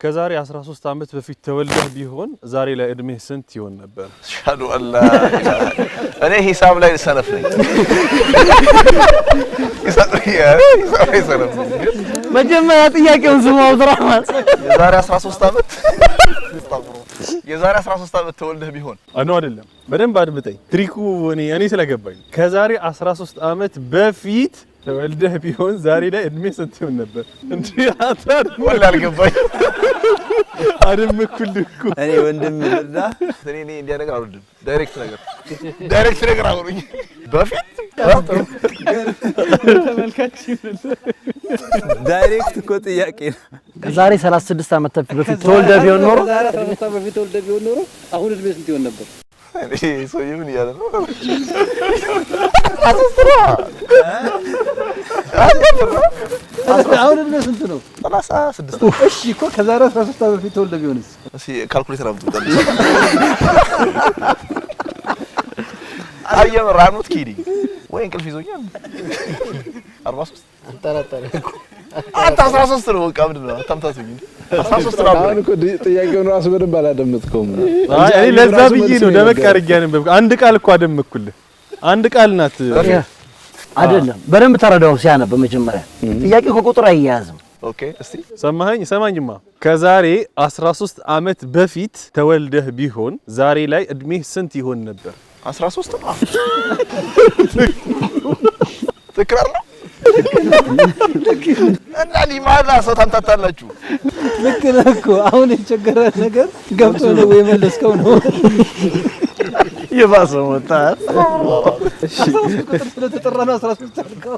ከዛሬ 13 አመት በፊት ተወልደህ ቢሆን ዛሬ ላይ እድሜ ስንት ይሆን ነበር? ሻዱ አላህ እኔ ሂሳብ ላይ ሰነፍ ነኝ። ሂሳብ ላይ ሰነፍ ነኝ። መጀመሪያ ጥያቄውን ስሙ አብዱራህማን። የዛሬ 13 አመት ተወልደህ ቢሆን አይደለም። በደንብ አድምጠኝ። ትሪኩ እኔ ስለገባኝ ከዛሬ 13 አመት በፊት ተወልደህ ቢሆን ዛሬ ላይ እድሜ ስንት ይሆን ነበር? እንዴ አታር ወላ አልገባኝ። አደምኩልህ እኮ እኔ ወንድም ልዳ እኔ እንዲያ ነገር አልወድም። ዳይሬክት ነገር አውሩኝ። በፊት ተመልካች ዳይሬክት እኮ ጥያቄ ነው። ከዛሬ 36 አመት በፊት ተወልደህ ቢሆን ኖሮ አሁን እድሜ ስንት ይሆን ነበር? እኔ ሰውዬ ምን እያለ ነው? አሁን እድሜ ስንት ነው? 36። እሺ እኮ ከዛሬ 13 አመት በፊት ተወልደህ ቢሆንስ? እሺ ካልኩሌተር አምጡልኝ። አየም ራኑት ኪዲ ወይ እንቅልፍ ይዞኛል። 43 አንጠራጠረኩ። አንተ 13 ነው። በቃ ምንድን ነው አታምታቱኝ እንዴ? 13 ነው። አሁን እኮ ጥያቄውን ራሱ በደንብ አላደመጥከውም። እኔ ለዛ ብዬ ነው ደበቅ አድርጌ ያነበብኩ። አንድ ቃል እኮ አደመኩልህ። አንድ ቃል ናት አይደለም። በደንብ ተረዳው ሲያነብ መጀመሪያ ጥያቄው ከቁጥር አያያዝም። ኦኬ እስቲ ሰማኝማ። ከዛሬ 13 አመት በፊት ተወልደህ ቢሆን ዛሬ ላይ እድሜህ ስንት ይሆን ነበር? 13 ነው። ትክክል ነው። እና ሊማላ ሰው ታምታታላችሁ። ልክ ነህ እኮ። አሁን የቸገረ ነገር ገብቶ ነው ወይ መለስከው ነው? የባሰው ወጣ። እሺ ስለተጠራ ነው 13 አልከው።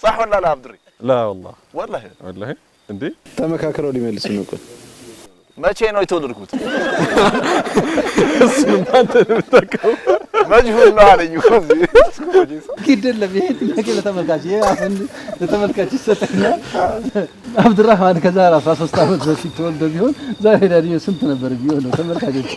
صح ولا لا عبد الري؟ لا والله والله እንዴ ተመካክረው ሊመልሱ ነው እኮ። መቼ ነው የተወለድኩት? እሱን አንተ ተመጣቀው መጅሁል ነው አለኝ እኮ ግድለም። ይሄ ጥያቄ ለተመልካች ለተመልካች ይሰጠና አብዱራህማን ከዛሬ 13 አመት በፊት ተወልደህ ቢሆን ዛሬ ላይ ስንት ነበር ቢሆን ነው? ተመልካቾች